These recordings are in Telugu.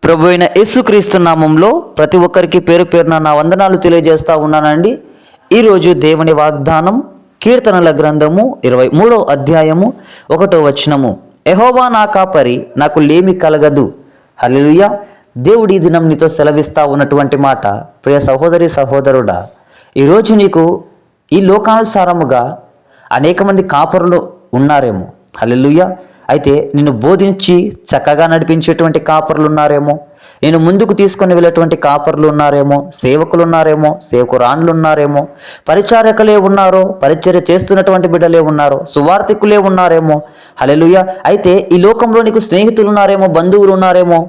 ప్రభు అయిన యేసుక్రీస్తు నామంలో ప్రతి ఒక్కరికి పేరు పేరున నా వందనాలు తెలియజేస్తా ఉన్నానండి. ఈరోజు దేవుని వాగ్దానం కీర్తనల గ్రంథము 23వ అధ్యాయము 1వ వచనము. యెహోవా నా కాపరి, నాకు లేమి కలగదు. హల్లెలూయా. దేవుడి దినం నీతో సెలవిస్తా ఉన్నటువంటి మాట, ప్రియ సహోదరి సహోదరుడా, ఈరోజు నీకు ఈ లోకానుసారముగా అనేక మంది కాపరులు ఉన్నారేమో. హల్లెలూయా. అయితే నిన్ను బోధించి చక్కగా నడిపించేటువంటి కాపరులు ఉన్నారేమో, నేను ముందుకు తీసుకొని వెళ్ళేటువంటి కాపరులు ఉన్నారేమో, సేవకులు ఉన్నారేమో, సేవకురాండ్లు ఉన్నారేమో, పరిచారకులే ఉన్నారో, పరిచర్య చేస్తున్నటువంటి బిడ్డలే ఉన్నారో, సువార్థికులే ఉన్నారేమో. హల్లెలూయా. అయితే ఈ లోకంలో నీకు స్నేహితులు ఉన్నారేమో, బంధువులు ఉన్నారేమో,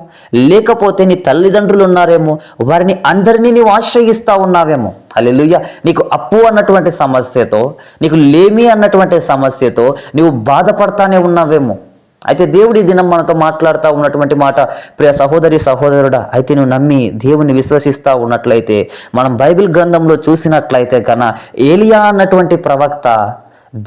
లేకపోతే నీ తల్లిదండ్రులు ఉన్నారేమో, వారిని అందరినీ నీవు ఆశ్రయిస్తా ఉన్నావేమో. హల్లెలూయా. నీకు అప్పు అన్నటువంటి సమస్యతో, నీకు లేమి అన్నటువంటి సమస్యతో నీవు బాధపడతానే ఉన్నావేమో. అయితే దేవుడి దినం మనతో మాట్లాడుతూ ఉన్నటువంటి మాట, ప్రియ సహోదరి సహోదరుడా, అయితే నువ్వు నమ్మి దేవుని విశ్వసిస్తూ ఉన్నట్లయితే, మనం బైబిల్ గ్రంథంలో చూసినట్లయితే కన్నా ఏలియా అన్నటువంటి ప్రవక్త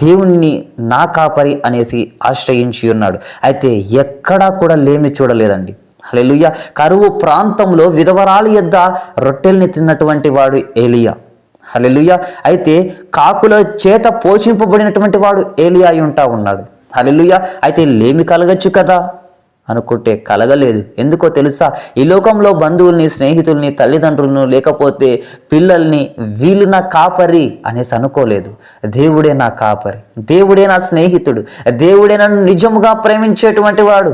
దేవుణ్ణి నా కాపరి అనేసి ఆశ్రయించి ఉన్నాడు. అయితే ఎక్కడా కూడా లేమి చూడలేదండి. హల్లెలూయా. కరువు ప్రాంతంలో విధవరాలి యొద్ద రొట్టెల్ని తిన్నటువంటి వాడు ఏలియా. హల్లెలూయా. అయితే కాకుల చేత పోషింపబడినటువంటి వాడు ఏలియా అయి ఉంటా ఉన్నాడు. హల్లెలూయా. అయితే లేమి కలగచ్చు కదా అనుకుంటే కలగలేదు. ఎందుకో తెలుసా? ఈ లోకంలో బంధువుల్ని, స్నేహితుల్ని, తల్లిదండ్రులను, లేకపోతే పిల్లల్ని, వీళ్ళు నా కాపరి అనేసి అనుకోలేదు. దేవుడే నా కాపరి, దేవుడే నా స్నేహితుడు, దేవుడే నన్ను నిజముగా ప్రేమించేటువంటి వాడు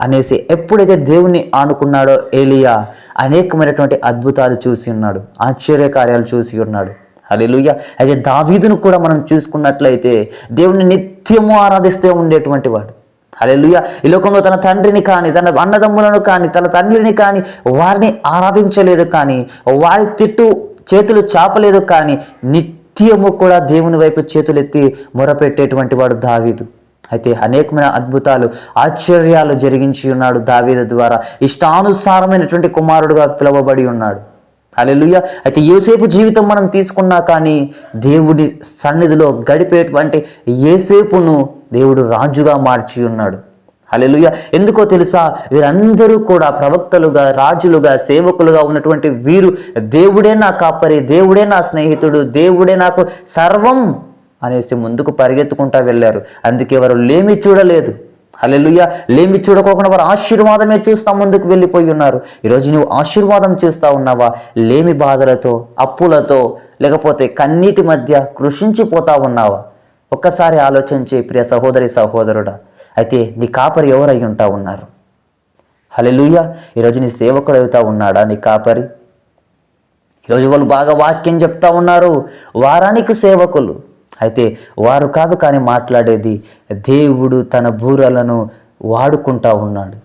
అనేసి ఎప్పుడైతే దేవుణ్ణి ఆనుకున్నాడో ఏలియా అనేకమైనటువంటి అద్భుతాలు చూసి ఉన్నాడు, ఆశ్చర్యకార్యాలు చూసి ఉన్నాడు. హల్లెలూయా. అయితే దావీదును కూడా మనం చూసుకున్నట్లయితే దేవుని నిత్యము ఆరాధిస్తూ ఉండేటువంటి వాడు. హల్లెలూయా. ఈ లోకంలో తన తండ్రిని కానీ, తన అన్నదమ్ములను కానీ, తన తండ్రిని కానీ వారిని ఆరాధించలేదు, కానీ వారి చేతులు చాపలేదు, కానీ నిత్యము కూడా దేవుని వైపు చేతులెత్తి మొరపెట్టేటువంటి వాడు దావీదు. అయితే అనేకమైన అద్భుతాలు, ఆశ్చర్యాలు జరిగించి ఉన్నాడు దావీదు ద్వారా. ఇష్టానుసారమైనటువంటి కుమారుడుగా పిలువబడి ఉన్నాడు. హల్లెలూయా. అయితే యోసేపు జీవితం మనం తీసుకున్నా కానీ దేవుడి సన్నిధిలో గడిపేటువంటి యోసేపును దేవుడు రాజుగా మార్చి ఉన్నాడు. హల్లెలూయా. ఎందుకో తెలుసా? వీరందరూ కూడా ప్రవక్తలుగా, రాజులుగా, సేవకులుగా ఉన్నటువంటి వీరు దేవుడే నా కాపరి, దేవుడే నా స్నేహితుడు, దేవుడే నాకు సర్వం అనేసి ముందుకు పరిగెత్తుకుంటా వెళ్ళారు. అందుకే వారు లేమి చూడలేదు. హల్లెలూయా. లేమి చూడకోకుండా వారు ఆశీర్వాదమే చూస్తా ముందుకు వెళ్ళిపోయి ఉన్నారు. ఈరోజు నువ్వు ఆశీర్వాదం చూస్తూ ఉన్నావా? లేమి బాధలతో, అప్పులతో, లేకపోతే కన్నీటి మధ్య కృషించిపోతా ఉన్నావా? ఒక్కసారి ఆలోచించి ప్రియ సహోదరి సహోదరుడా, అయితే నీ కాపరి ఎవరై ఉంటా ఉన్నారు? హల్లెలూయా. ఈరోజు నీ సేవకుడు అవుతా ఉన్నాడా నీ కాపరి? ఈరోజు వాళ్ళు బాగా వాక్యం చెప్తా ఉన్నారు, వారానికి సేవకులు. అయితే వారు కాదు కానీ మాట్లాడేది దేవుడు తన బూరలను వాడుకుంటా ఉన్నాడు.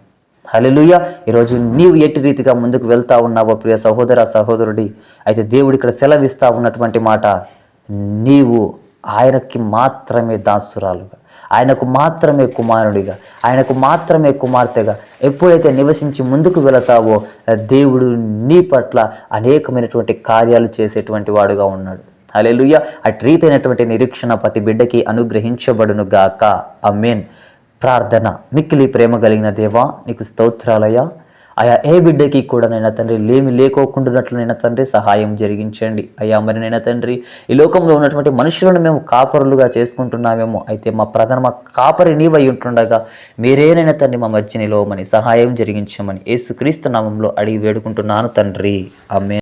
హల్లెలూయా. ఈరోజు నీవు ఎట్టి రీతిగా ముందుకు వెళ్తా ఉన్నావో ప్రియ సహోదర సహోదరుడి, అయితే దేవుడు ఇక్కడ సెలవిస్తా ఉన్నటువంటి మాట, నీవు ఆయనకి మాత్రమే దాసురాలుగా, ఆయనకు మాత్రమే కుమారుడిగా, ఆయనకు మాత్రమే కుమార్తెగా ఎప్పుడైతే నివసించి ముందుకు వెళతావో దేవుడు నీ పట్ల అనేకమైనటువంటి కార్యాలు చేసేటువంటి వాడుగా ఉన్నాడు. హల్లెలూయా. అటు రీతైనటువంటి నిరీక్షణ ప్రతి బిడ్డకి అనుగ్రహించబడును గాక. ఆమేన్. ప్రార్థన. మిక్కిలి ప్రేమ కలిగిన దేవా, నీకు స్తోత్రాలయ్యా. అయా ఏ బిడ్డకి కూడా నైనా తండ్రి లేమి లేకోకుండానట్లు నైనా తండ్రి సహాయం జరిగించండి అయ్యా. మరి నైనా తండ్రి ఈ లోకంలో ఉన్నటువంటి మనుషులను మేము కాపరులుగా చేసుకుంటున్నామేమో, అయితే మా కాపరి నీవై ఉంటుండగా మీరేనైనా తండ్రి మా మధ్య నిలవమని సహాయం జరిగించమని యేసుక్రీస్తు నామంలో అడిగి వేడుకుంటున్నాను తండ్రి. ఆమేన్.